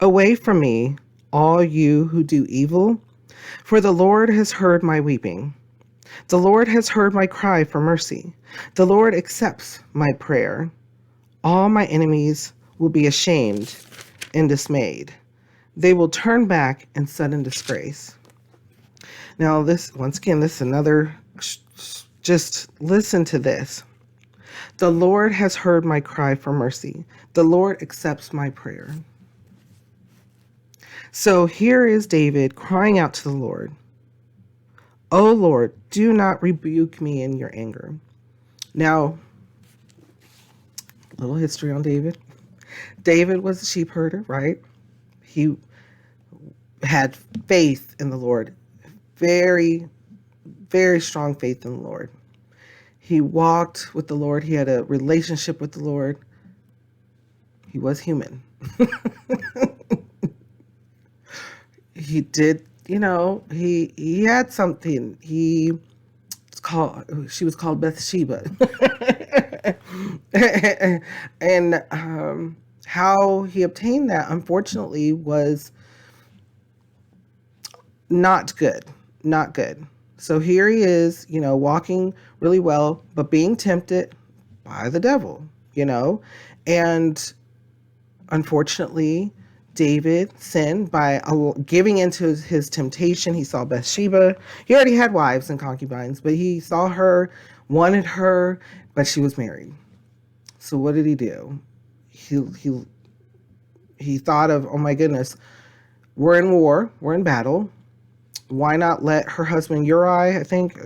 Away from me, all you who do evil, for the Lord has heard my weeping. The Lord has heard my cry for mercy. The Lord accepts my prayer. All my enemies will be ashamed and dismayed. They will turn back in sudden disgrace. Now, once again, this is another, just listen to this. The Lord has heard my cry for mercy. The Lord accepts my prayer. So here is David crying out to the Lord. O Lord, do not rebuke me in your anger. Now, little history on David. David was a sheep herder, right? He had faith in the Lord. Very, very strong faith in the Lord. He walked with the Lord. He had a relationship with the Lord. He was human. He did, he had something. She was called Bathsheba. And how he obtained that, unfortunately, was not good. Not good. So here he is, walking really well, but being tempted by the devil, and unfortunately, David sinned by giving into his temptation. He saw Bathsheba. He already had wives and concubines, but he saw her, wanted her, but she was married. So what did he do? He thought of, oh my goodness, we're in war, we're in battle. Why not let her husband Uriah, I think,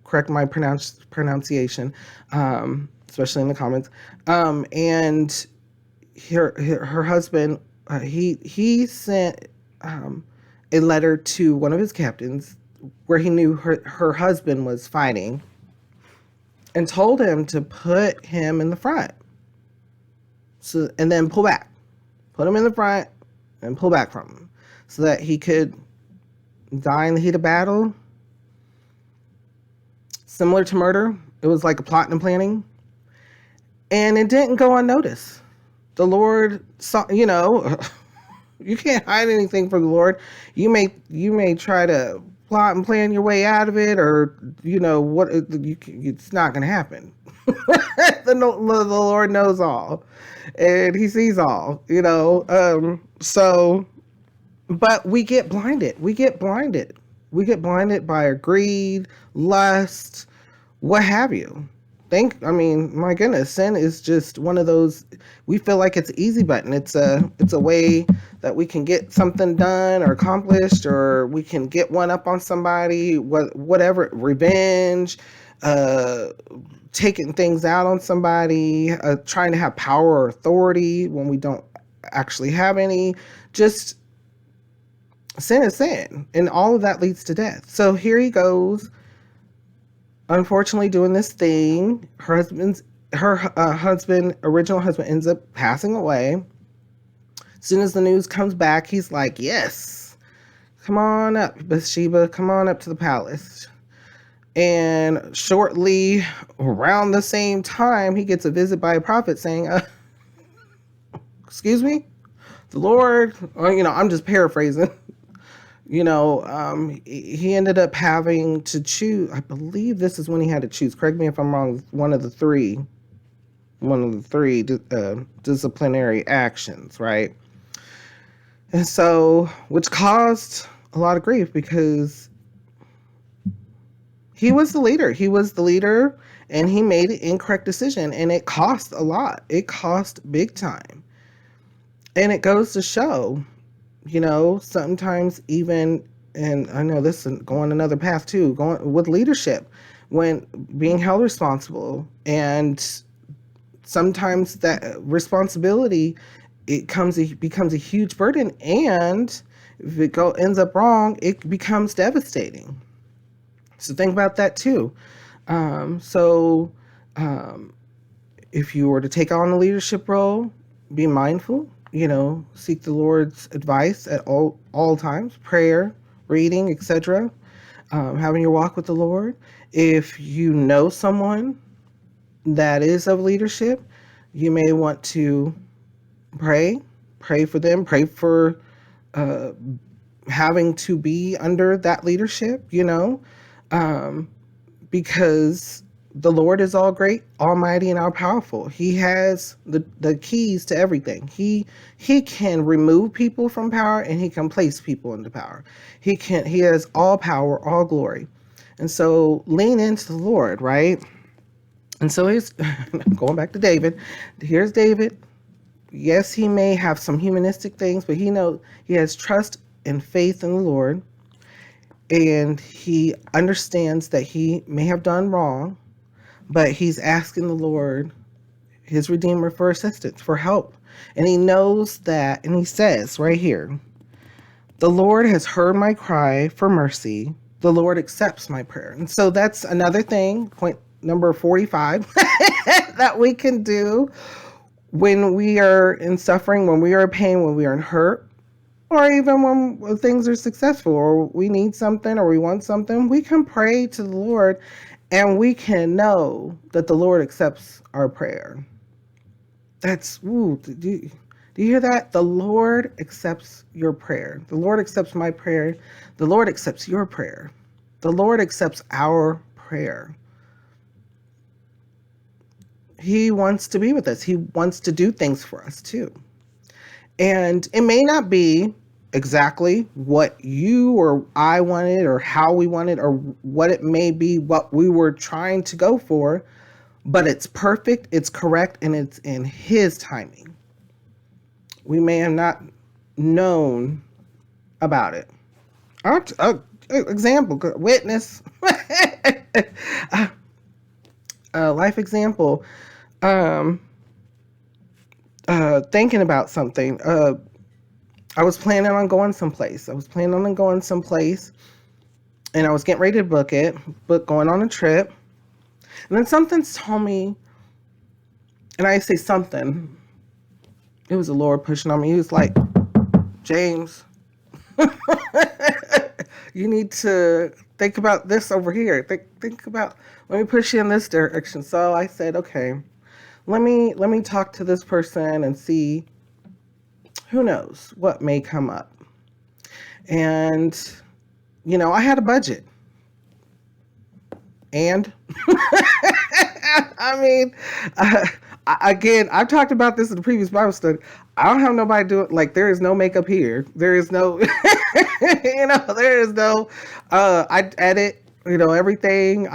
correct my pronunciation, especially in the comments, and her husband, he sent a letter to one of his captains where he knew her husband was fighting and told him to put him in the front. So, and then pull back. Put him in the front and pull back from him so that he could die in the heat of battle. Similar to murder. It was like a plot and planning. And it didn't go unnoticed. The Lord saw, you can't hide anything from the Lord. You may try to plot and plan your way out of it, or it's not going to happen. The Lord knows all, and He sees all. So, but we get blinded. We get blinded by our greed, lust, what have you. My goodness, sin is just one of those, we feel like it's an easy button. It's a way that we can get something done or accomplished, or we can get one up on somebody, whatever, revenge, taking things out on somebody, trying to have power or authority when we don't actually have any. Just sin is sin, and all of that leads to death. So here he goes, unfortunately doing this thing. Her original husband ends up passing away. As soon as the news comes back, he's like, yes, come on up, Bathsheba, come on up to the palace. And shortly around the same time, he gets a visit by a prophet saying, excuse me, the Lord, I'm just paraphrasing. He ended up having to choose. I believe this is when he had to choose. Correct me if I'm wrong. One of the three disciplinary actions, right? And so, which caused a lot of grief because he was the leader. And he made an incorrect decision, and it cost a lot. It cost big time. And it goes to show, sometimes even, and I know this is going another path too, going with leadership, when being held responsible, and sometimes that responsibility, becomes a huge burden, and if it ends up wrong, it becomes devastating. So think about that too. If you were to take on a leadership role, be mindful. Seek the Lord's advice at all times, prayer, reading, etc. Having your walk with the Lord. If you know someone that is of leadership, you may want to pray Pray for them. Pray for uh, having to be under that leadership, um, because the Lord is all great, almighty, and all powerful. He has the keys to everything. He can remove people from power, and he can place people into power. He has all power, all glory. And so lean into the Lord, right? And so he's going back to David. Here's David. Yes, he may have some humanistic things, but he knows he has trust and faith in the Lord, and he understands that he may have done wrong, but he's asking the Lord, his Redeemer, for assistance, for help. And he knows that, and he says right here, the Lord has heard my cry for mercy. The Lord accepts my prayer. And so that's another thing, point number 45, that we can do when we are in suffering, when we are in pain, when we are in hurt, or even when things are successful, or we need something, or we want something. We can pray to the Lord, and we can know that the Lord accepts our prayer. That's, do you hear that? The Lord accepts your prayer. The Lord accepts my prayer. The Lord accepts your prayer. The Lord accepts our prayer. He wants to be with us. He wants to do things for us too. And it may not be exactly what you or I wanted, or how we wanted, or what it may be, what we were trying to go for, but it's perfect, it's correct, and it's in His timing. We may have not known about it. Example, witness, life example. Thinking about something. I was planning on going someplace. And I was getting ready to book going on a trip. And then something told me, and I say something, it was the Lord pushing on me. He was like, James, you need to think about this over here. Think about, let me push you in this direction. So I said, okay, let me talk to this person and see, who knows what may come up. And, I had a budget. And I mean, again, I've talked about this in the previous Bible study. I don't have nobody do it. Like, there is no makeup here. There is no, there is no, I edit, everything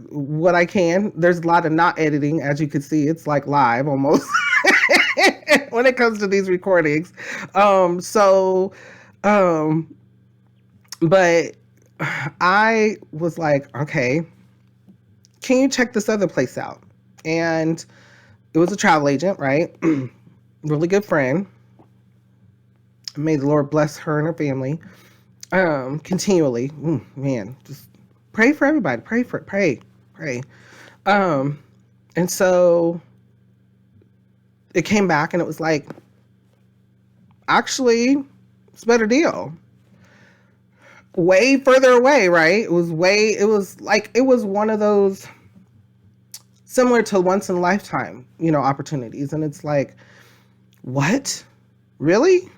what I can. There's a lot of not editing, as you can see. It's like live almost when it comes to these recordings. But I was like, okay, can you check this other place out? And it was a travel agent, right? Really good friend. May the Lord bless her and her family. Continually. Man, just pray for everybody. Pray. And so it came back and it was like, actually, it's a better deal. Way further away, right? It was one of those similar to once in a lifetime, opportunities. And it's like, what? Really?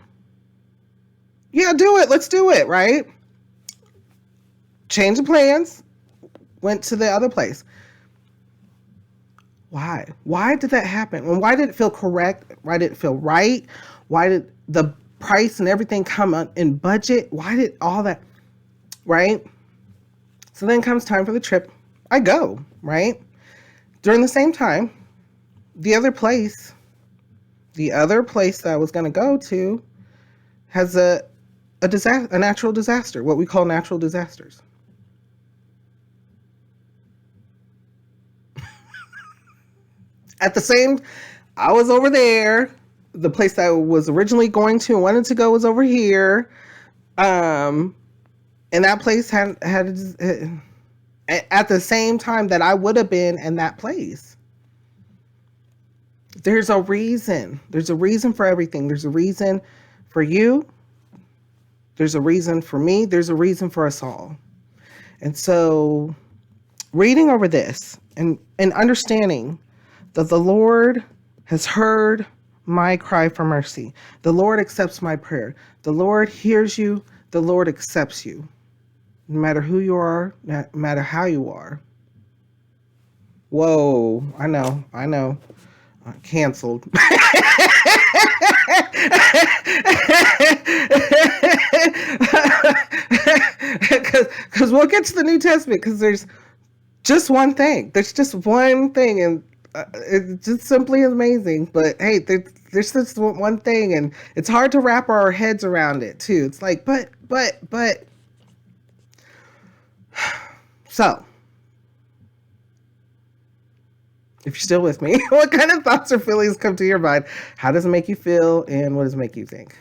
Yeah, do it. Let's do it, right? Change the plans. Went to the other place. Why? Why did that happen? And why did it feel correct? Why did it feel right? Why did the price and everything come in budget? Why did all that, right? So then comes time for the trip. I go, right? During the same time, the other place that I was going to go to has a natural disaster, what we call natural disasters. I was over there. The place that I was originally going to and wanted to go was over here. And that place had at the same time that I would have been in that place. There's a reason. There's a reason for everything. There's a reason for you. There's a reason for me. There's a reason for us all. And so reading over this and understanding that the Lord has heard my cry for mercy. The Lord accepts my prayer. The Lord hears you. The Lord accepts you. No matter who you are, no matter how you are. Whoa, I know. Canceled. Because we'll get to the New Testament, because there's just one thing. There's just one thing, and it's just simply amazing. But hey, there's just one thing, and it's hard to wrap our heads around it too. It's like, but. So, if you're still with me, what kind of thoughts or feelings come to your mind? How does it make you feel, and what does it make you think?